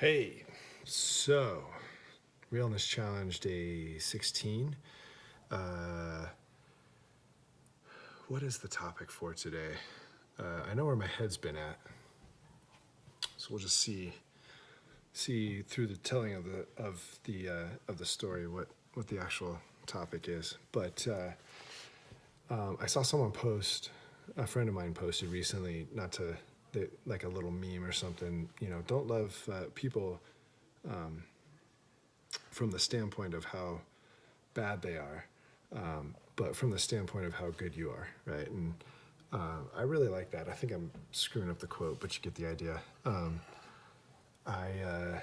Hey, so Realness Challenge Day 16. Uh, what is the topic for today? I know where my head's been at, so we'll just see through the telling of the story what the actual topic is. But I saw someone post, a friend of mine posted recently, like a little meme or something. Don't love people from the standpoint of how bad they are, but from the standpoint of how good you are, right? And I really like that. I think I'm screwing up the quote, but you get the idea. I've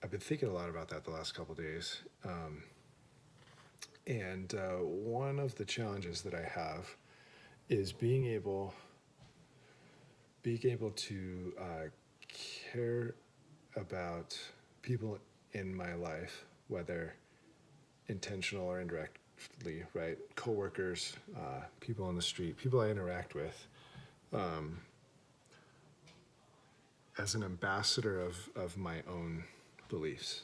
been thinking a lot about that the last couple of days, and one of the challenges that I have is being able to care about people in my life, whether intentional or indirectly, right? Coworkers, people on the street, people I interact with, um, as an ambassador of my own beliefs.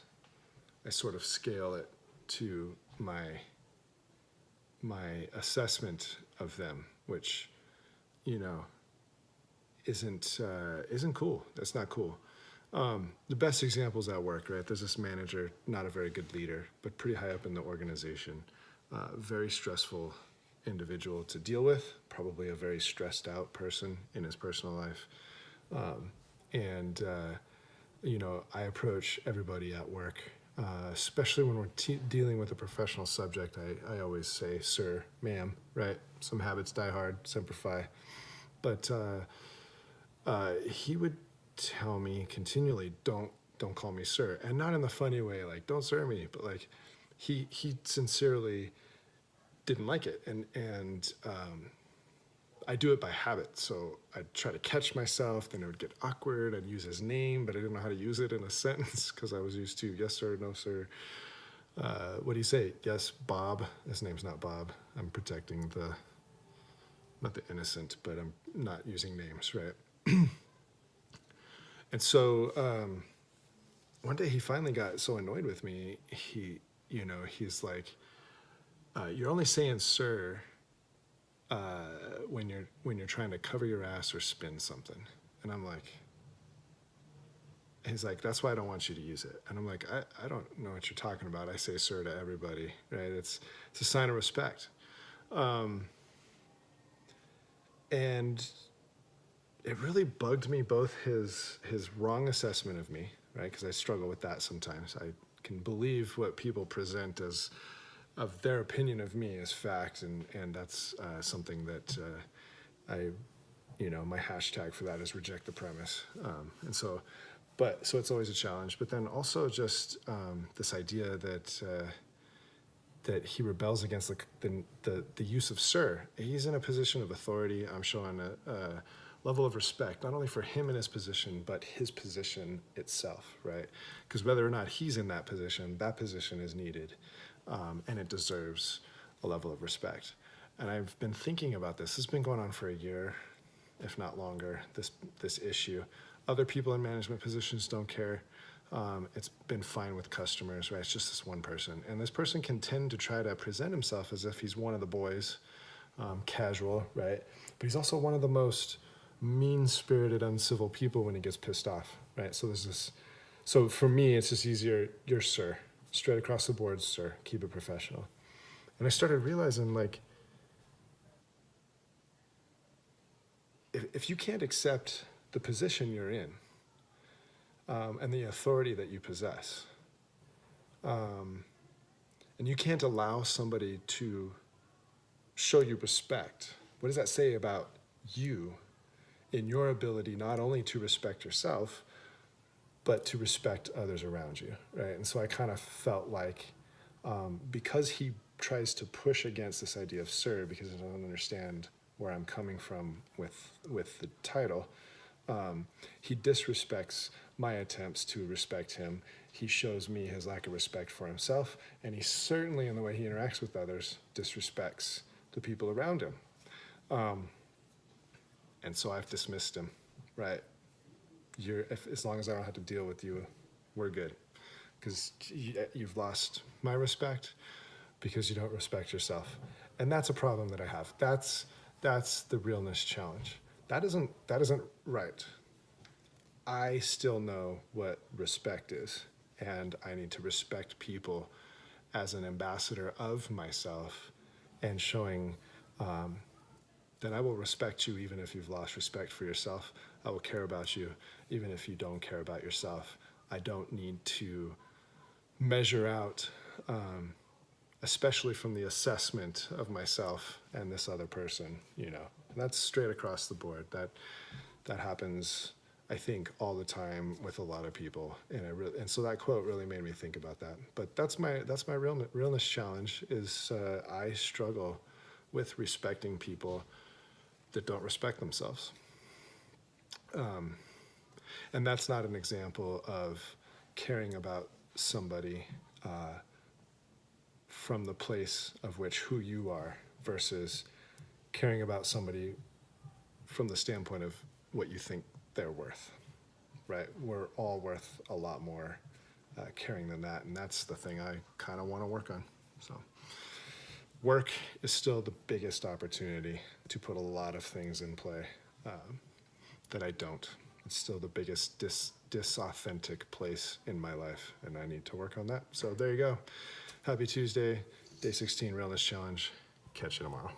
I sort of scale it to my assessment of them, which you know isn't cool. That's not cool. The best examples at work, right? There's this manager, not a very good leader, but pretty high up in the organization. Very stressful individual to deal with, probably a very stressed out person in his personal life. And I approach everybody at work, especially when we're dealing with a professional subject. I always say, sir, ma'am, right? Some habits die hard, semper fi. But he would tell me continually, don't call me sir, and not in the funny way, like don't sir me, but like he sincerely didn't like it, and I do it by habit. So I'd try to catch myself, then it would get awkward. I'd use his name, but I didn't know how to use it in a sentence because I was used to yes sir, no sir. What do you say? Yes, Bob. His name's not Bob. I'm protecting not the innocent, but I'm not using names, right? And so one day he finally got so annoyed with me. He's like, "You're only saying sir when you're trying to cover your ass or spin something." And I'm like, he's like, "That's why I don't want you to use it." And I'm like, I don't know what you're talking about. I say sir to everybody, right? It's a sign of respect. And it really bugged me, both his wrong assessment of me, right? Because I struggle with that sometimes. I can believe what people present as of their opinion of me as fact, and that's something that my hashtag for that is reject the premise. So it's always a challenge. But then also just this idea that he rebels against the use of sir. He's in a position of authority. I'm showing a level of respect, not only for him and his position, but his position itself, right? Because whether or not he's in that position is needed, and it deserves a level of respect. And I've been thinking about this. This has been going on for a year, if not longer, this issue. Other people in management positions don't care. It's been fine with customers, right? It's just this one person. And this person can tend to try to present himself as if he's one of the boys, casual, right? But he's also one of the most mean-spirited, uncivil people when he gets pissed off, right? So for me, it's just easier, you're sir. Straight across the board, sir. Keep it professional. And I started realizing, like, if you can't accept the position you're in, and the authority that you possess, and you can't allow somebody to show you respect, what does that say about you in your ability not only to respect yourself, but to respect others around you, right? And so I kind of felt like, because he tries to push against this idea of sir, because he doesn't understand where I'm coming from with the title, he disrespects my attempts to respect him. He shows me his lack of respect for himself, and he certainly, in the way he interacts with others, disrespects the people around him. And so I've dismissed him, right? as long as I don't have to deal with you, we're good. Because you've lost my respect because you don't respect yourself. And that's a problem that I have. That's the realness challenge. That isn't right. I still know what respect is, and I need to respect people as an ambassador of myself and showing that I will respect you even if you've lost respect for yourself. I will care about you even if you don't care about yourself. I don't need to measure out, especially from the assessment of myself and this other person, you know. And that's straight across the board. That happens, I think, all the time with a lot of people. And so that quote really made me think about that. But that's my realness challenge is I struggle with respecting people that don't respect themselves. And that's not an example of caring about somebody from the place of which who you are versus caring about somebody from the standpoint of what you think they're worth, right? We're all worth a lot more caring than that, and that's the thing I kind of want to work on. So work is still the biggest opportunity to put a lot of things in play that I don't. It's still the biggest disauthentic place in my life, and I need to work on that. So there you go. Happy Tuesday, day 16 Realness Challenge. Catch you tomorrow.